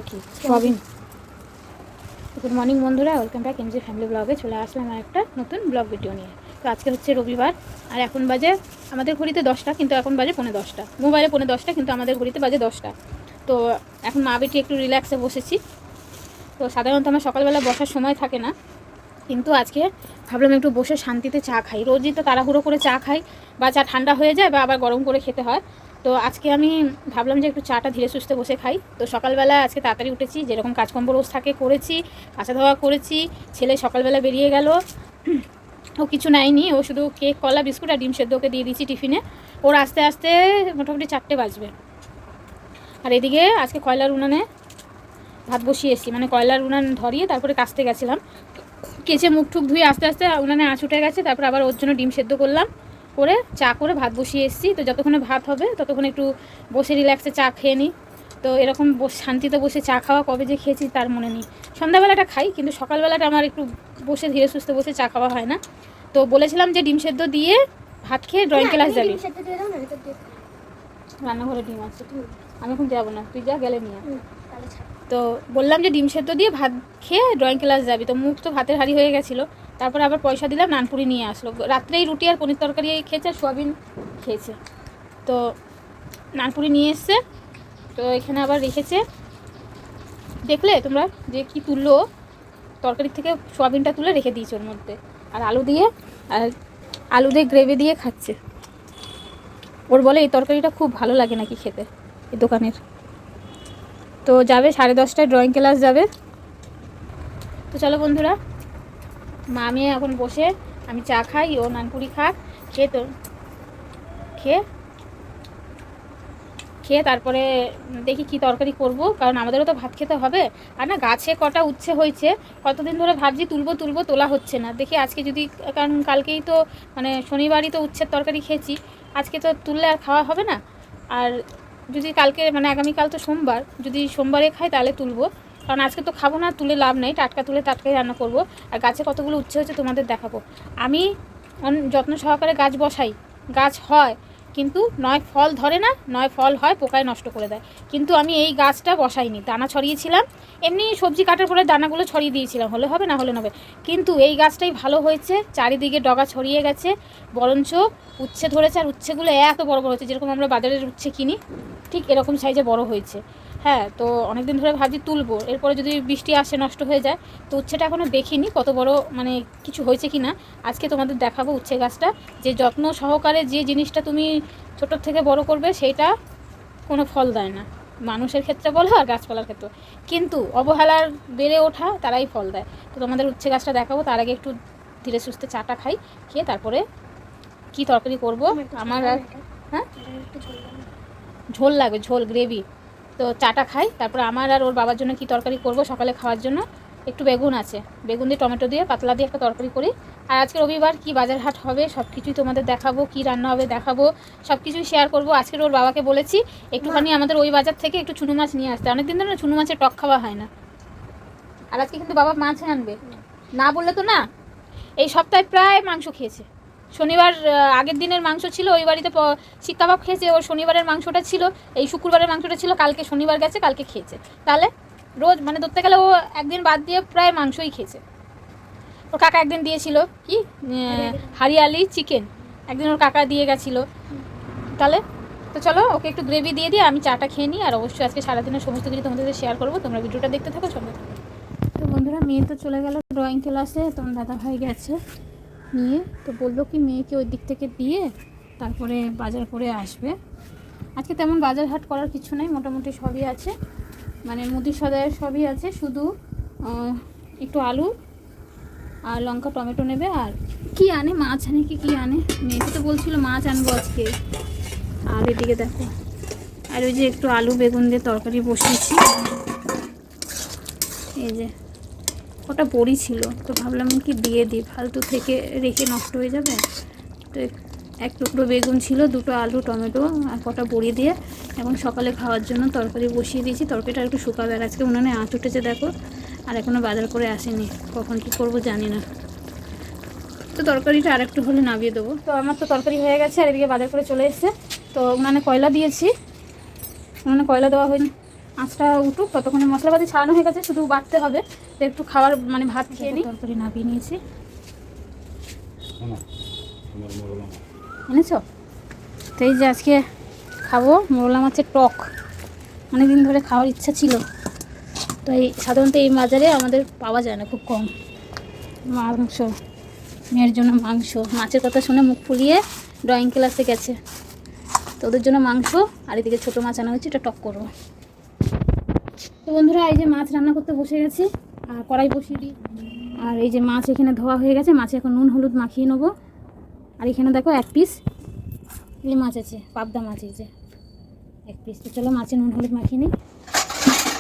কি soybean. Good morning বন্ধুরা, welcome back MG family ব্লগে। চলে আসলাম আর একটা নতুন ব্লগ ভিডিও নিয়ে। তো আজকে হচ্ছে রবিবার, আর এখন বাজে আমাদের ঘড়িতে 10টা, কিন্তু এখন বাজে 9:45। মোবাইলে 9:45, কিন্তু আমাদের ঘড়িতে বাজে 10টা। তো এখন মা বেটি একটু রিল্যাক্সে বসেছি। তো সাধারণত আমার সকালবেলা বসার সময় থাকে না, কিন্তু আজকে ভাবলাম একটু বসে শান্তিতে চা খাই। রোজই তো তাড়াহুড়ো করে চা খাই, বা চা ঠান্ডা হয়ে যায় বা আবার গরম করে খেতে হয়। তো আজকে আমি ভাবলাম যে একটু চাটা ধীরে সুস্থে বসে খাই। তো সকালবেলা আজকে তাড়াতাড়ি উঠেছি, যেরকম কাজকর্ম রোজ থাকে করেছি, কাঁচা ধোয়া করেছি। ছেলে সকালবেলা বেরিয়ে গেল, ও কিছু নেয়নি, ও শুধু কেক, কলা, বিস্কুট আর ডিম সেদ্ধ ওকে দিয়ে দিয়েছি টিফিনে। ওর আস্তে আস্তে মোটামুটি 4টে বাজবে। আর এদিকে আজকে কয়লার উনানে ভাত বসিয়ে এসেছি, মানে কয়লার উনান ধরিয়ে তারপরে কাচতে গেছিলাম। কেচে মুখ টুক ধুয়ে আস্তে আস্তে উনানে আঁচ উঠে গেছে। তারপর আবার ওর জন্য ডিম সেদ্ধ করলাম, করে চা করে ভাত বসিয়ে এসেছি। তো যতক্ষণে ভাত হবে ততক্ষণ একটু বসে রিল্যাক্সে চা খেয়ে নিই। তো এরকম শান্তিতে বসে চা খাওয়া কবে যে খেয়েছি তার মনে নেই। সন্ধ্যাবেলাটা খাই, কিন্তু সকালবেলাটা আমার একটু বসে ধীরে সুস্থে বসে চা খাওয়া হয় না। তো বলেছিলাম যে ডিম সেদ্ধ দিয়ে ভাত খেয়ে ড্রয়িং ক্লাস যাবি। রান্নাঘরে ডিম আছে, আমি এখন যাবো না, তুই যা গেলে নিয়ে। তো বললাম যে ডিম সেদ্ধ দিয়ে ভাত খেয়ে ড্রয়িং ক্লাস যাবি। তো মুখ তো ভাতের হাঁড়ি হয়ে গেছিলো। তারপরে আবার পয়সা দিলাম, নানপুরি নিয়ে আসলো। রাত্রেই রুটি আর পনির তরকারি খেয়েছে আর সোয়াবিন খেয়েছে। তো নানপুরি নিয়ে এসছে, তো এখানে আবার রেখেছে। দেখলে তোমরা যে কি তুললো, তরকারির থেকে সোয়াবিনটা তুলে রেখে দিয়েছে ওর মধ্যে, আর আলু দিয়ে গ্রেভি দিয়ে খাচ্ছে। ওর বলে এই তরকারিটা খুব ভালো লাগে নাকি খেতে, এই দোকানের। তো যাবে 10:30টায় ড্রয়িং ক্লাস যাবে। তো চলো বন্ধুরা, মা আমি এখন বসে, আমি চা খাই, ও নানপুরি খাক, খেয়ে তারপরে দেখি কি তরকারি করব, কারণ আমাদেরও তো ভাত খেতে হবে। আর না, গাছে কটা উচ্ছে হয়েছে, কতদিন ধরে ভাবছি তুলবো, তোলা হচ্ছে না। দেখি আজকে যদি, কারণ কালকেই তো মানে শনিবারই তো উচ্ছের তরকারি খেয়েছি, আজকে তো তুললে আর খাওয়া হবে না। আর যদি কালকে মানে আগামীকাল তো সোমবার, যদি সোমবারে খাই তাহলে তুলবো, কারণ আজকে তো খাবো না, তুলে লাভ নেই। টাটকা তুলে টাটকাই রান্না করব। আর গাছে কতগুলো উচ্ছে হয়েছে তোমাদের দেখাবো। আমি যত্ন সহকারে গাছ বসাই, গাছ হয়, কিন্তু নয় ফল ধরে না, নয় ফল হয় পোকায় নষ্ট করে দেয়। কিন্তু আমি এই গাছটা বসাইনি, দানা ছড়িয়েছিলাম, এমনি সবজি কাটার পরে দানাগুলো ছড়িয়ে দিয়েছিলাম, হলে হবে না হলে নেবে। কিন্তু এই গাছটাই ভালো হয়েছে, চারিদিকে ডগা ছড়িয়ে গেছে, বরঞ্চ উচ্ছে ধরেছে। আর উচ্ছেগুলো এত বড় বড় হয়েছে, যেরকম আমরা বাজারের উচ্ছে কিনি ঠিক এরকম সাইজে বড় হয়েছে। হ্যাঁ, তো অনেকদিন ধরে ভাবছি তুলবো, এরপরে যদি বৃষ্টি আসে নষ্ট হয়ে যায়। তো উচ্ছেটা এখনও দেখিনি কত বড়, মানে কিছু হয়েছে কি না। আজকে তোমাদের দেখাবো উচ্ছে গাছটা, যে যত্ন সহকারে যে জিনিসটা তুমি ছোটোর থেকে বড় করবে সেইটা কোনো ফল দেয় না, মানুষের ক্ষেত্রে বলো আর গাছপালার ক্ষেত্রে। কিন্তু অবহেলার বেড়ে ওঠা তারাই ফল দেয়। তো তোমাদের উচ্ছে গাছটা দেখাবো, তার আগে একটু ধীরে সুস্থে চাটা খাই, খেয়ে তারপরে কি তরকারি করব। আমার আর হ্যাঁ, ঝোল লাগবে, ঝোল গ্রেভি। তো চাটা খাই, তারপরে আমার আর ওর বাবার জন্য কি তরকারি করব সকালে খাওয়ার জন্য। একটু বেগুন আছে, বেগুন দিয়ে টমেটো দিয়ে পাতলা দিয়ে একটা তরকারি করি। আর আজকে রবিবার, কি বাজার হাট হবে সব কিছুই তোমাদের দেখাবো, কি রান্না হবে দেখাবো, সব কিছুই শেয়ার করবো। আজকের ওর বাবাকে বলেছি একটুখানি আমাদের ওই বাজার থেকে একটু চুনো মাছ নিয়ে আসতে, অনেকদিন ধরে চুনো মাছের টক খাওয়া হয় না। আর আজকে কিন্তু বাবা মাছ আনবে, না বললে তো না। এই সপ্তাহে প্রায় মাংস খেয়েছে। শনিবার আগের দিনের মাংস ছিল, ওই বাড়িতে শিক কাবাব খেয়েছে, ওর শনিবারের মাংসটা ছিল, এই শুক্রবারের মাংসটা ছিল, কালকে শনিবার গেছে, কালকে খেয়েছে। তাহলে রোজ মানে ধরতে গেলে ও একদিন বাদ দিয়ে প্রায় মাংসই খেয়েছে। ওর কাকা একদিন দিয়েছিল কি হারিয়ালি চিকেন, একদিন ওর কাকা দিয়ে গেছিলো। তাহলে তো চলো ওকে একটু গ্রেভি দিয়ে দিয়ে আমি চাটা খেয়ে নিই। আর অবশ্যই আজকে সারাদিনের সমস্ত কিছু তোমাদের শেয়ার করবো, তোমরা ভিডিওটা দেখতে থাকো সঙ্গে। তো বন্ধুরা, মেয়ে তো চলে গেল ড্রয়িং ক্লাসে, তোমার দাদা ভাই গেছে নিয়ে। তো বললো কি মেয়েকে ওই দিক থেকে দিয়ে তারপরে বাজার করে আসবে। আজকে তেমন বাজার হাট করার কিছু নেই, মোটামুটি সবই আছে, মানে মুদি সদায়ের সবই আছে, শুধু একটু আলু আর লঙ্কা টমেটো নেবে। আর কি আনে, মাছ আনে কি আনে, মেয়েকে তো বলছিল মাছ আনবো আজকে। আর এদিকে দেখো, আর ওই যে একটু আলু বেগুন দিয়ে তরকারি বসিয়েছি। এই যে ওটা বড়ি ছিল, তো ভাবলাম কি দিয়ে দিই, ফালতু থেকে রেখে নষ্ট হয়ে যাবে। তো এক টুকরো বেগুন ছিল, দুটো আলু টমেটো আর কটা বড়ি দিয়ে এখন সকালে খাওয়ার জন্য তরকারি বসিয়ে দিয়েছি। তরকারিটা একটু শুকাবে, আর আজকে উনানে আঁচ উঠেছে দেখো, আর এখনও বাজার করে আসেনি, কখন কি করব জানি না। তো তরকারিটা আর একটু হলে নামিয়ে দেবো। তো আমার তো তরকারি হয়ে গেছে, আর এদিকে বাজার করে চলে এসেছে। তো উনানে কয়লা দিয়েছি, উনানে কয়লা দেওয়া হয়নি, আঁচটা উঠুক, ততক্ষণে মশলাপাতি ছাড়ানো হয়ে গেছে, শুধু বাটতে হবে। তো একটু খাবার মানে ভাত খেয়ে নিই। তরকারি নামিয়ে নিয়েছি। এনেছ? তো এই যে আজকে খাবো মোরলা মাছের টক, অনেকদিন ধরে খাওয়ার ইচ্ছা ছিল। তো এই সাধারণত এই বাজারে আমাদের পাওয়া যায় না, খুব কম। মাংস, মেয়ের জন্য মাংস, মাছের কথা শুনে মুখ ফুলিয়ে ড্রয়িং ক্লাসে গেছে। তো ওদের জন্য মাংস, আর এদিকে ছোটো মাছ আনা হচ্ছে, এটা টক করবো। তো বন্ধুরা, এই যে মাছ রান্না করতে বসে গেছি, আর কড়াই বসিয়ে দিই। আর এই যে মাছ এখানে ধোয়া হয়ে গেছে, মাছে এখন নুন হলুদ মাখিয়ে নেবো। আর এখানে দেখো 1 পিস এই মাছ আছে, পাবদা মাছ, এই যে 1 পিস। তো চলো মাছে নুন হলুদ মাখিয়ে নিই।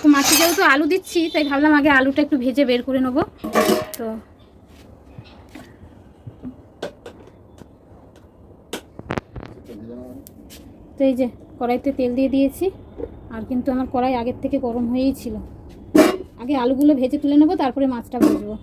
তো মাছে যেহেতু আলু দিচ্ছি, তাই ভাবলাম আগে আলুটা একটু ভেজে বের করে নেবো। তো এই যে কড়াইতে তেল দিয়ে দিয়েছি, আর কিন্তু আমার কড়াই আগের থেকে গরম হয়েই ছিল। আগে আলুগুলো ভেজে তুলে নেবো, তারপরে মাছটা ভাজবো।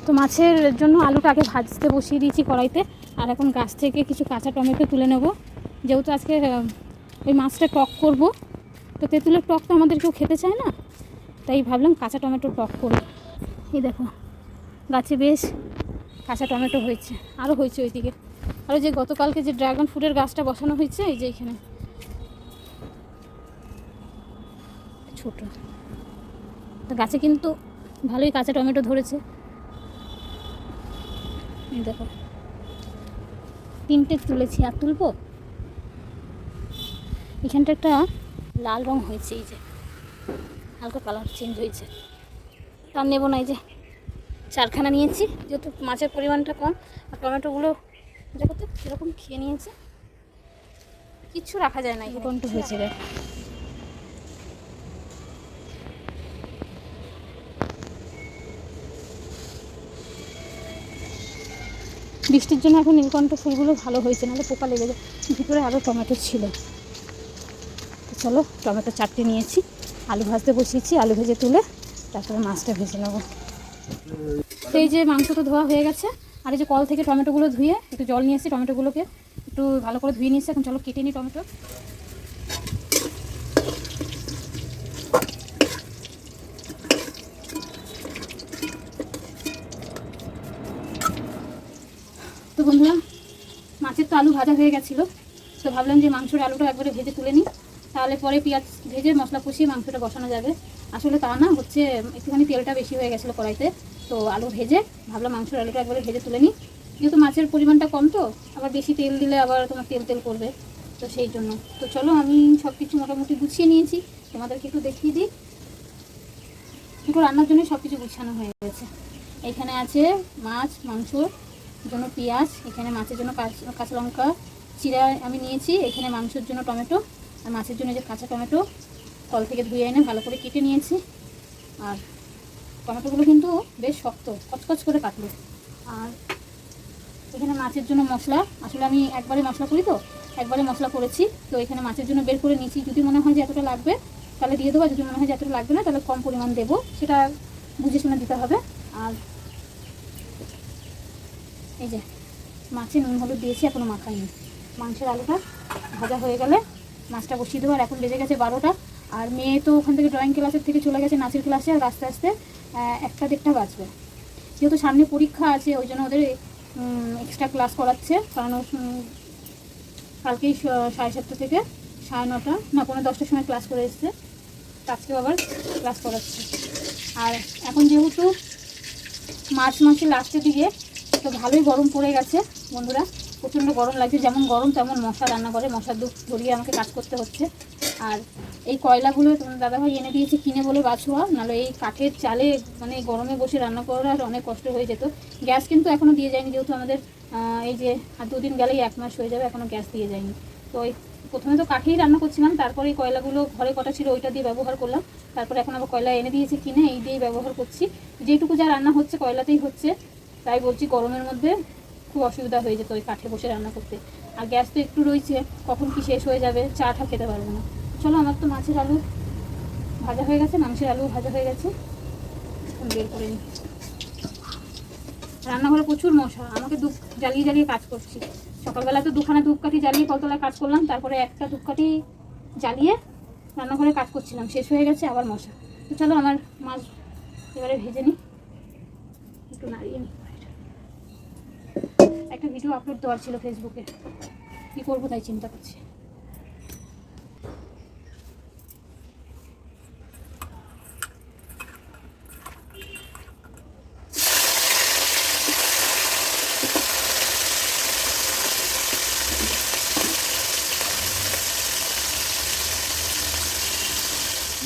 তো মাছের জন্য আলুটা আগে ভাজতে বসিয়ে দিয়েছি কড়াইতে। আর এখন গাছ থেকে কিছু কাঁচা টমেটো তুলে নেব, যেহেতু আজকে ওই মাছটা টক করব। তো তেঁতুলের টক তো আমাদের কেউ খেতে চায় না, তাই ভাবলাম কাঁচা টমেটো টক করব। এই দেখো গাছে বেশ কাঁচা টমেটো হয়েছে, আরও হয়েছে ওইদিকে। আর যে গতকালকে যে ড্রাগন ফ্রুটের গাছটা বসানো হয়েছে, এই যে এখানে ছোট, তো গাছে কিন্তু ভালোই কাঁচা টমেটো ধরেছে। এই দেখো 3টে তুলেছি, আর তুলবো। এখানটা একটা লাল রং হয়েছে, এই যে হালকা কালার চেঞ্জ হয়েছে। তার নেবো না, এই যে 4খানা নিয়েছি, যেহেতু মাছের পরিমাণটা কম। আর টমেটোগুলো দেখো তো কীরকম খেয়ে নিয়েছে, কিচ্ছু রাখা যায় না, এরকমটা হয়েছে। দেখ বৃষ্টির জন্য এখন নীলকণ্ঠ ফুলগুলো ভালো হয়েছে, নাহলে পোকা লেগে যায়। ভিতরে আরও টমেটো ছিল। তো চলো টমেটো 4টে নিয়েছি, আলু ভাজতে বসিয়েছি, আলু ভেজে তুলে তারপরে মাছটা ভেজে নেবো। তো এই যে মাংস তো ধোয়া হয়ে গেছে, আর এই যে কল থেকে টমেটোগুলো ধুয়ে একটু জল নিয়ে এসেছি, টমেটোগুলোকে একটু ভালো করে ধুয়ে নিয়েছি। এখন চলো কেটে নিই টমেটো। তো বন্ধুরা, মাছের তো আলু ভাজা হয়ে গেছিলো, তো ভাবলাম যে মাংসের আলুটা একবারে ভেজে তুলে নিই, তাহলে পরে পেঁয়াজ ভেজে মশলা কষিয়ে মাংসটা বসানো যাবে। আসলে তা না, হচ্ছে একটুখানি তেলটা বেশি হয়ে গেছিলো কড়াইতে, তো আলু ভেজে ভাবলাম মাংসের আলুটা একবারে ভেজে তুলে নিই। যেহেতু মাছের পরিমাণটা কম, তো আবার বেশি তেল দিলে আবার তোমার তেল তেল করবে, তো সেই জন্য। তো চলো আমি সব কিছু মোটামুটি গুছিয়ে নিয়েছি, তোমাদেরকে একটু দেখিয়ে দিই। একটু রান্নার জন্য সব কিছু গুছানো হয়ে গেছে। এখানে আছে মাছ, মাংসর জন্য পেঁয়াজ, এখানে মাছের জন্য কাঁচা লঙ্কা চিরা আমি নিয়েছি, এখানে মাংসের জন্য টমেটো, আর মাছের জন্য যে কাঁচা টমেটো কল থেকে ধুয়ে এনে ভালো করে কেটে নিয়েছি। আর টমেটোগুলো কিন্তু বেশ শক্ত, কচকচ করে কাটলো। আর এখানে মাছের জন্য মশলা, আসলে আমি একবারে মশলা করি, তো একবারে মশলা করেছি। তো এখানে মাছের জন্য বের করে নিয়েছি, যদি মনে হয় যে এতটা লাগবে তাহলে দিয়ে দেবো, যদি মনে হয় যে এতটা লাগবে না তাহলে কম পরিমাণ দেবো, সেটা বুঝে শুনে দিতে হবে। আর এই যে মাছে নুন হলুদ দিয়েছি, এখনও মাখাইনি। মাংসের আলুটা ভাজা হয়ে গেলে মাছটা বসিয়ে দেবো। আর এখন বেজে গেছে 12টা, আর মেয়ে তো ওখান থেকে ড্রয়িং ক্লাসের থেকে চলে গেছে নাচের ক্লাসে, আর আস্তে আস্তে 1টা-1:30 বাজবে। যেহেতু সামনে পরীক্ষা আছে, ওই জন্য ওদের এক্সট্রা ক্লাস করাচ্ছে, কারণ কালকেই 7:30 থেকে 9:30 না 9:45টার সময় ক্লাস করে এসছে, আজকেও আবার ক্লাস করাচ্ছে। আর এখন যেহেতু মার্চ মাসের লাস্টের দিকে, তো ভালোই গরম পড়ে গেছে বন্ধুরা, প্রচণ্ড গরম লাগছে। যেমন গরম তেমন মশা রান্না করে, মশার দুধ ধরিয়ে আমাকে কাজ করতে হচ্ছে। আর এই কয়লাগুলো তোমার দাদাভাই এনে দিয়েছে কিনে বলে বাছুয়া, নাহলে এই কাঠের চালে মানে গরমে বসে রান্না করার অনেক কষ্ট হয়ে যেত। গ্যাস কিন্তু এখনও দিয়ে যায়নি, যেহেতু আমাদের এই যে আর 2 দিন গেলেই 1 মাস হয়ে যাবে, এখনও গ্যাস দিয়ে যায়নি। তো ওই প্রথমে তো কাঠেই রান্না করছিলাম, তারপরে এই কয়লাগুলো ঘরে কটা ছিল ওইটা দিয়ে ব্যবহার করলাম, তারপরে এখন আবার কয়লা এনে দিয়েছে কিনে, এই দিয়েই ব্যবহার করছি। যেটুকু যা রান্না হচ্ছে কয়লাতেই হচ্ছে, তাই বলছি গরমের মধ্যে খুব অসুবিধা হয়ে যেত ওই কাঠে বসে রান্না করতে। আর গ্যাস তো একটু রয়েছে, কখন কি শেষ হয়ে যাবে, চাটা খেতে পারবো না। চলো আমার তো মাছের আলু ভাজা হয়ে গেছে, মাংসের আলু ভাজা হয়ে গেছে, বের করে নিই। রান্নাঘরে প্রচুর মশা, আমাকে ধূপ জ্বালিয়ে জ্বালিয়ে কাজ করছি। সকালবেলা তো দুখানা ধূপকাঠি জ্বালিয়ে কলতলায় কাজ করলাম, তারপরে একটা ধূপকাঠি জ্বালিয়ে রান্নাঘরে কাজ করছিলাম, শেষ হয়ে গেছে আবার মশা। তো চলো আমার মাছ এবারে ভেজে নিই, একটু নাড়িয়ে নিই। একটা ভিডিও আপলোড দেওয়ার ছিল ফেসবুকে, কী করবো তাই চিন্তা করছি।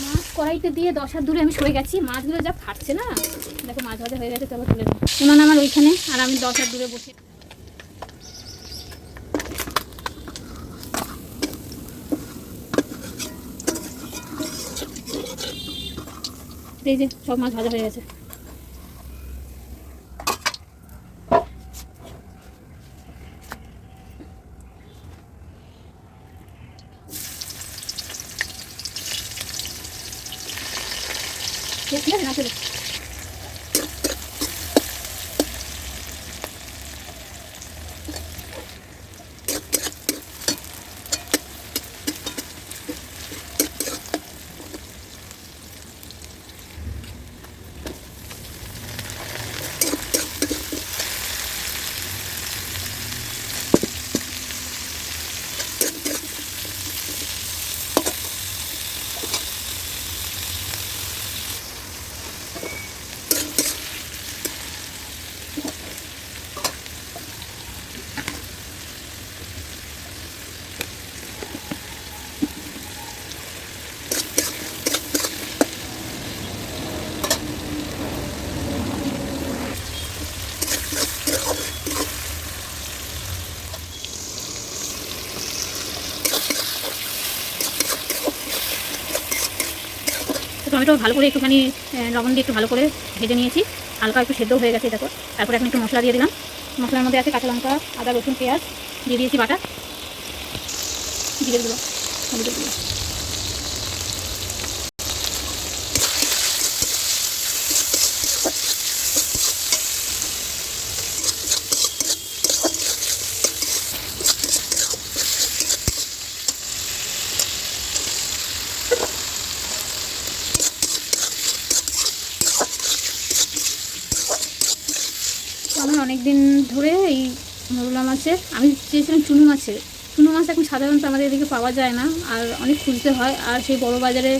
মাছ কড়াইতে দিয়ে 10 হাত দূরে আমি সরে গেছি, মাছগুলো যা ফাটছে না। দেখো মাছ ভাজা হয়ে গেছে, চলো তুলে নিই। উনান আমার ওইখানে, আর আমি 10 হাত দূরে বসে। এই যে সব মাছ ভাজা হয়ে গেছে। ঠিক আছে না চলে। টমেটো ভালো করে একটুখানি লবণ দিয়ে একটু ভালো করে ভেজে নিয়েছি, হালকা একটু সেদ্ধ হয়ে গেছে দেখো। তারপরে এখন একটু মশলা দিয়ে দিলাম। মশলার মধ্যে আছে কাঁচা লঙ্কা, আদা, রসুন, পেঁয়াজ দিয়ে দিয়েছি বাটা, জিরে গুঁড়ো, হলুদের গুঁড়ো। আমার অনেক দিন ধরে এই মৌরলা মাছের, আমি চেয়েছিলাম চুনো মাছের। চুনো মাছ এখন সাধারণত আমাদের এদিকে পাওয়া যায় না, আর অনেক খুঁজতে হয়। আর সেই বড় বাজারে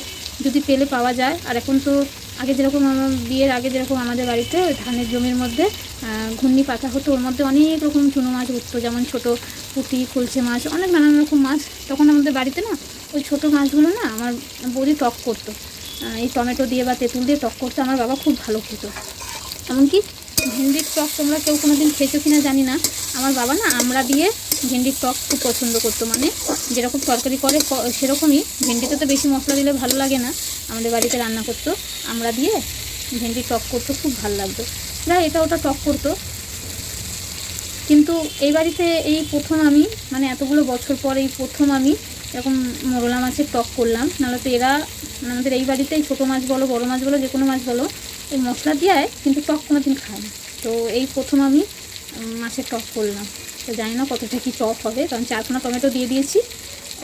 যদি পেলে পাওয়া যায়। আর এখন তো আগে যেরকম আমার বিয়ের আগে যেরকম আমাদের বাড়িতে ধানের জমির মধ্যে ঘূর্ণি পাতা হতো, ওর মধ্যে অনেক রকম চুনো মাছ উঠতো, যেমন ছোটো পুঁটি, খুলছে মাছ, অনেক নানান রকম মাছ। তখন আমাদের বাড়িতে না ওই ছোটো মাছগুলো না আমার বৌদি টক করতো, এই টমেটো দিয়ে বা তেঁতুল দিয়ে টক করতো, আমার বাবা খুব ভালো খেত। এমনকি ভেন্ডির টক তোমরা কেউ কোনো দিন খেয়েছো কিনা জানি না, আমার বাবা না আমড়া দিয়ে ভেন্ডির টক খুব পছন্দ করতো। মানে যেরকম তরকারি করে সেরকমই, ভেন্ডিতে তো বেশি মশলা দিলে ভালো লাগে না, আমাদের বাড়িতে রান্না করতো আমড়া দিয়ে ভেন্ডির টক করতো, খুব ভালো লাগতো। প্রায় এটা ওটা টক করতো। কিন্তু এই বাড়িতে এই প্রথম আমি, মানে এতগুলো বছর পর এই প্রথম আমি এরকম মোরলা মাছের টক করলাম। নাহলে তো এরা আমাদের এই বাড়িতে এই ছোটো মাছ বলো বড়ো মাছ বলো যে কোনো মাছ বলো এই মশলা দিয়ে কিন্তু টক কোনো দিন খায় না। তো এই প্রথম আমি মাছের টক করলাম। তো জানি না কতটা কি টক হবে, কারণ 4 টমেটো দিয়ে দিয়েছি,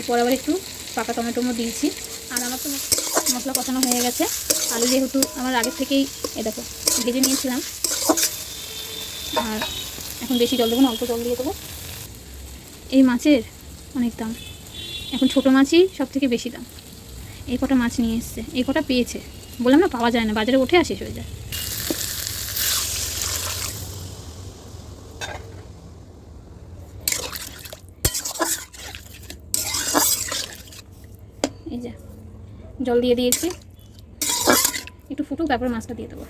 পরে আবার একটু পাকা টমেটোও দিয়েছি। আর আমার তো মশলা কষানো হয়ে গেছে। আলু যেহেতু আমার আগে থেকেই দেখো ভেজে নিয়েছিলাম, আর এখন বেশি জল দেবো না, অল্প জল দিয়ে দেবো। এই মাছের অনেক দাম, এখন ছোটো মাছই সব থেকে বেশি দাম। এই কটা মাছ নিয়ে এসছে, এই কটা পেয়েছে, বললাম না পাওয়া যায় না, বাজারে উঠে আর শেষ হয়ে যায়। এই যে জল দিয়ে দিয়েছি, একটু ফুটুক তারপরে মাছটা দিয়ে দেবো।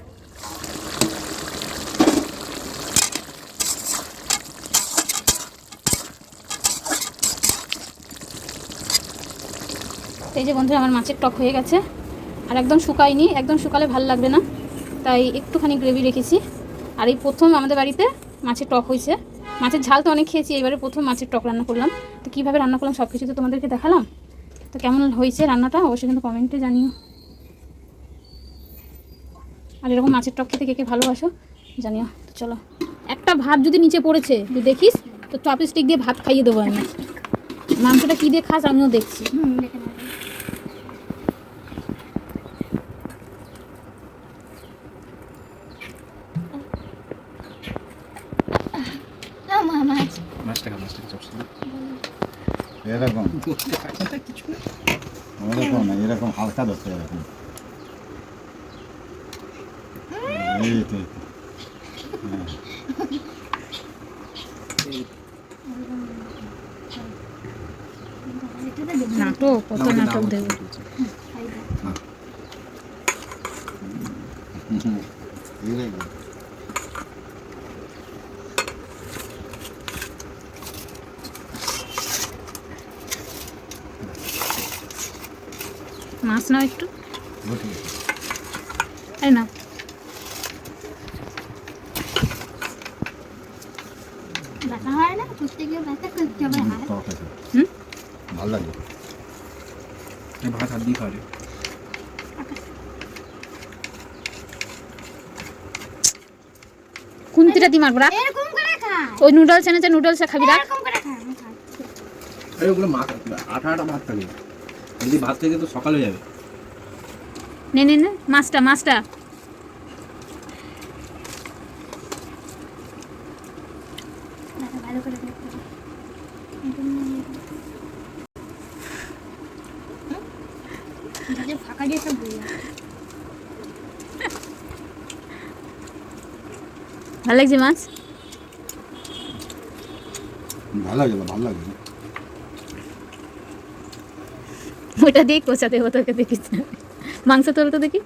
এই যে বন্ধুরা আমার মাছের টক হয়ে গেছে, আর একদম শুকায়নি, একদম শুকালে ভালো লাগবে না, তাই একটুখানি গ্রেভি রেখেছি। আর এই প্রথম আমাদের বাড়িতে মাছের টক হয়েছে। মাছের ঝাল তো অনেক খেয়েছি, এবারে প্রথম মাছের টক রান্না করলাম। তো কীভাবে রান্না করলাম সব কিছু তো তোমাদেরকে দেখালাম। তো কেমন হয়েছে রান্নাটা অবশ্যই কিন্তু কমেন্টে জানিও। আর এরকম মাছের টক খেতে কে কে ভালোবাসো জানিও। তো চলো, একটা ভাত যদি নিচে পড়েছে তুই দেখিস, তো চপস্টিক দিয়ে ভাত খাইয়ে দেবো আমি। মাংসটা কী দিয়ে খাস আমিও দেখছি। মাছটাকে চপস্টিক এরকম এরকম না, এরকম হালকা ধরতে এরকম। এই তো, হ্যাঁ। নাটক, কত নাটক দেবো। এরকম। মাছ নাও একটু, বুঝলি? এই না দেখা হয় না করতে গিয়ে ব্যথা করতে হবে। টক আছে, হুম ভালো লাগে। ভাত হাত দিয়ে খাওয়া খুন্তিটা দি মারবো, রাখ। এরকম করে খা, ওই নুডলস এনেছে, নুডলসে খাবি, রাখ। এরকম করে খা, আমি খাচ্ছি। আরে ওগুলো আটা আটা ভাত থাকে, যদি ভাত থেকে তো সকাল হয়ে যাবে। নে নে নে মাছটা, মাছটা দেখা ভালো করে দেখতে হবে। যাতে ফাঁকা দিয়ে সব বই আছে। ভালো লাগছে মাছ। ভালো লাগে, ভালো লাগে। ওইটা দিয়ে কষাতে হতো, তোকে দেখিস না। মাংস তোল তো দেখি।